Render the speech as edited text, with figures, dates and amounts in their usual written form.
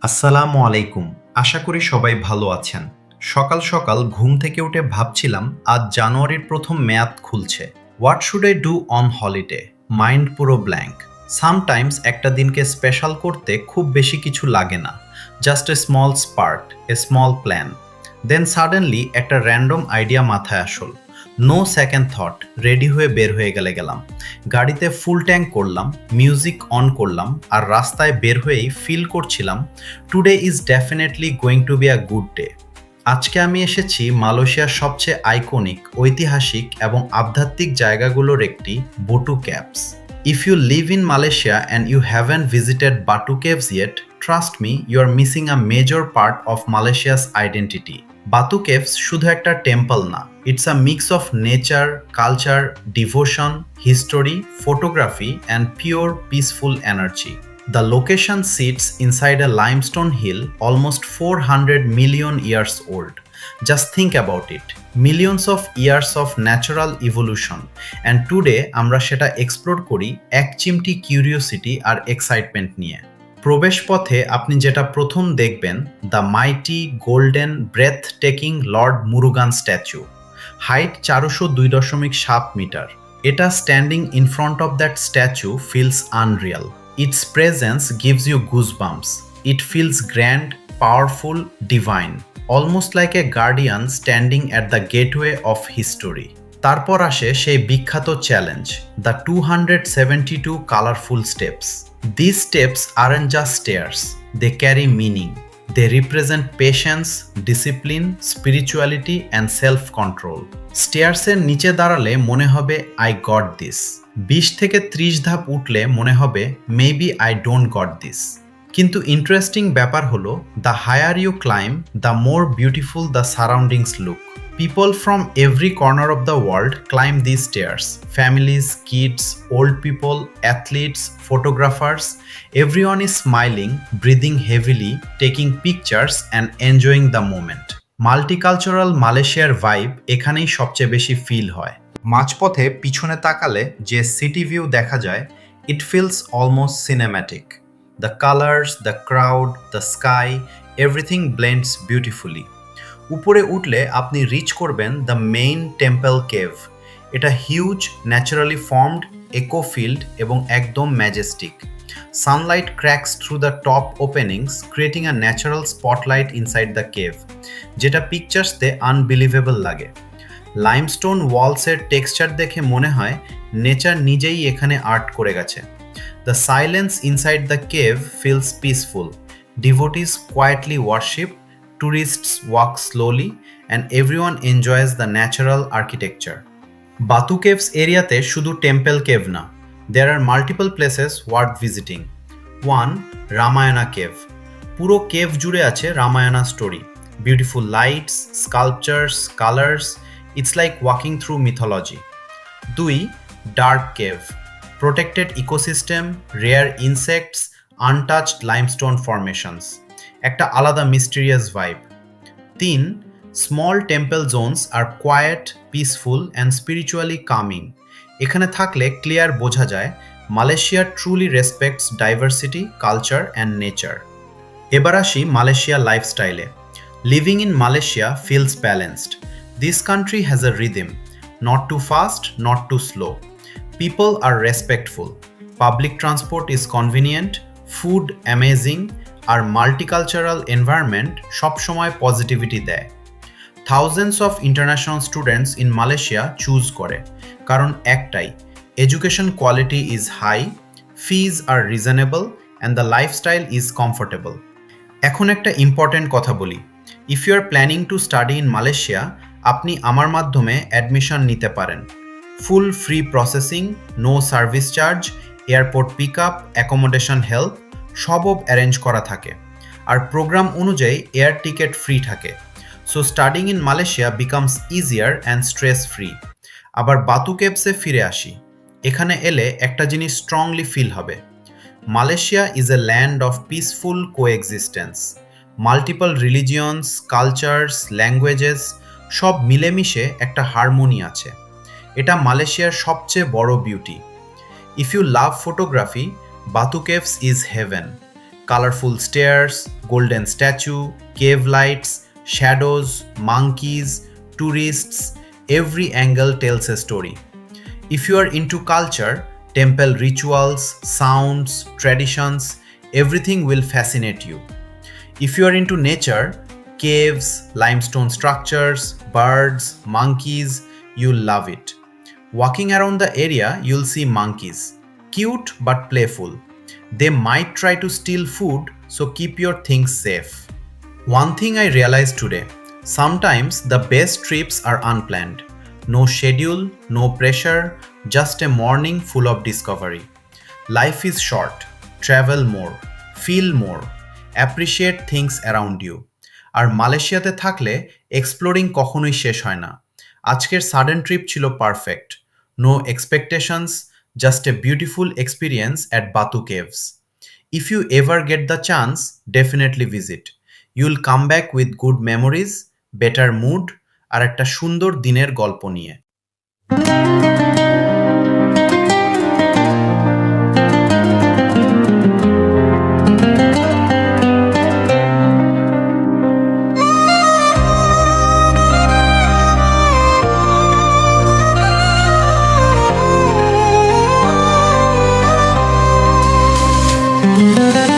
আসসালামু আলাইকুম। আশা করি সবাই ভালো আছেন। সকাল সকাল ঘুম থেকে উঠে ভাবছিলাম আজ জানুয়ারির প্রথম মেয়াদ খুলছে। What should I do on holiday? Mind পুরো ব্ল্যাঙ্ক। সামটাইমস একটা দিনকে স্পেশাল করতে খুব বেশি কিছু লাগে না, just a small spark, a small plan. Then suddenly একটা র্যান্ডম আইডিয়া মাথায় আসল। নো সেকেন্ড থট, রেডি হয়ে বের হয়ে গেলাম। গাড়িতে ফুল ট্যাঙ্ক করলাম, মিউজিক অন করলাম, আর রাস্তায় বের হয়েই ফিল করছিলাম today is definitely going to be a good day. আজকে আমি এসেছি মালয়েশিয়ার সবচেয়ে আইকনিক, ঐতিহাসিক এবং আধ্যাত্মিক জায়গাগুলোর একটি, Batu Caves. If you live in Malaysia and you haven't visited Batu Caves yet, trust me, you are missing a major part of Malaysia's identity. Batu Caves শুধু একটা টেম্পল না, it's a mix of nature, culture, devotion, history, photography and pure peaceful energy. The location sits inside a limestone hill almost 400 million years old. Just think about it. Millions of years of natural evolution. And today আমরা সেটা explore করি এক চিমটি curiosity আর excitement নিয়ে। প্রবেশ পথে আপনি যেটা প্রথম দেখবেন, the mighty golden breathtaking lord Murugan statue. Height 402.7 metre. এটা standing in front of that statue feels unreal. Its presence gives you goosebumps. It feels grand, powerful, divine, almost like a guardian standing at the gateway of history. তারপর আসে সেই বিখ্যাত challenge, the 272 colourful steps. These steps aren't just stairs, they carry meaning. They represent patience, discipline, spirituality, and self-control. স্টেয়ার্সের নিচে দাঁড়ালে মনে হবে I got this. 20 থেকে 30 ধাপ উঠলে মনে হবে maybe I don't got this. কিন্তু ইন্টারেস্টিং ব্যাপার হলো, the higher you climb, the more beautiful the surroundings look. People from every corner of the world climb these stairs. Families, kids, old people, athletes, photographers. Everyone is smiling, breathing heavily, taking pictures and enjoying the moment. Multicultural মালয়েশিয়ার vibe এখানেই সবচেয়ে বেশি feel হয়। মাঝপথে পিছনে তাকালে যে city view দেখা যায়, it feels almost cinematic. The colours, the crowd, the sky, everything blends beautifully. উপরে উঠলে আপনি রিচ করবেন দ্য মেইন টেম্পল কেভ। এটা হিউজ, ন্যাচারালি ফর্মড, একো ফিল্ড এবং একদম Majestic. Sunlight cracks through the top openings, creating a natural spotlight inside the cave, যেটা পিকচার্সতে unbelievable লাগে। লাইমস্টোন ওয়ালসের টেক্সচার দেখে মনে হয় নেচার নিজেই এখানে আর্ট করে গেছে। The silence inside the cave feels peaceful. Devotees quietly worship, tourists walk slowly, and everyone enjoys the natural architecture. Batu Caves এরিয়াতে শুধু টেম্পল কেভ না, there are multiple places worth visiting. 1. Ramayana cave. পুরো cave জুড়ে আছে Ramayana story. Beautiful lights, sculptures, colors, it's like walking through mythology. 2. Dark cave. Protected ecosystem, rare insects, untouched limestone formations. একটা আলাদা mysterious vibe. 3. Small temple zones are quiet, peaceful and spiritually calming. এখানে থাকলে clear বোঝা যায় Malaysia truly respects diversity, culture and nature. এবার আসি Malaysia লাইফস্টাইলে। Living in Malaysia feels balanced. This country has a rhythm, not too fast, not too slow. People are respectful, public transport is convenient, food amazing, আর multicultural environment সবসময় positivity দেয়। Thousands of international students in Malaysia choose করে, কারণ একটাই, education quality is high, fees are reasonable, and the lifestyle is comfortable. এখন একটা important কথা বলি, if you are planning to study in Malaysia, আপনি আমার মাধ্যমে অ্যাডমিশন নিতে পারেন। Full free processing, no service charge, airport pick up, accommodation help সবও অ্যারেঞ্জ করা থাকে, আর প্রোগ্রাম অনুযায়ী এয়ার টিকিট ফ্রি থাকে। So studying in Malaysia becomes easier and stress free. আবার বাতু কেভসে ফিরে আসি। এখানে এলে একটা জিনিস স্ট্রংলি ফিল হবে, Malaysia is a land of peaceful coexistence. Multiple religions, cultures, languages সব মিলেমিশে একটা হারমোনি আছে। এটা মালয়েশিয়ার সবচেয়ে বড় beauty. If you love photography, Batu Caves is heaven. colorful stairs, golden statue, cave lights, shadows, monkeys, tourists, every angle tells a story. If you are into culture, temple rituals, sounds, traditions, everything will fascinate you. If you are into nature, caves, limestone structures, birds, monkeys, you'll love it. Walking around the area, you'll see monkeys. Cute but playful. They might try to steal food, so keep your things safe. One thing I realized today, sometimes the best trips are unplanned. No schedule, no pressure, just a morning full of discovery. Life is short. Travel more, feel more, appreciate things around you. আর মালয়েশিয়াতে থাকলে exploring কখনোই শেষ হয় না। আজকের sudden trip ছিল perfect. No expectations, just a beautiful experience at Batu Caves. If you ever get the chance, definitely visit. You'll come back with good memories, better mood আর একটা সুন্দর দিনের গল্প নিয়ে।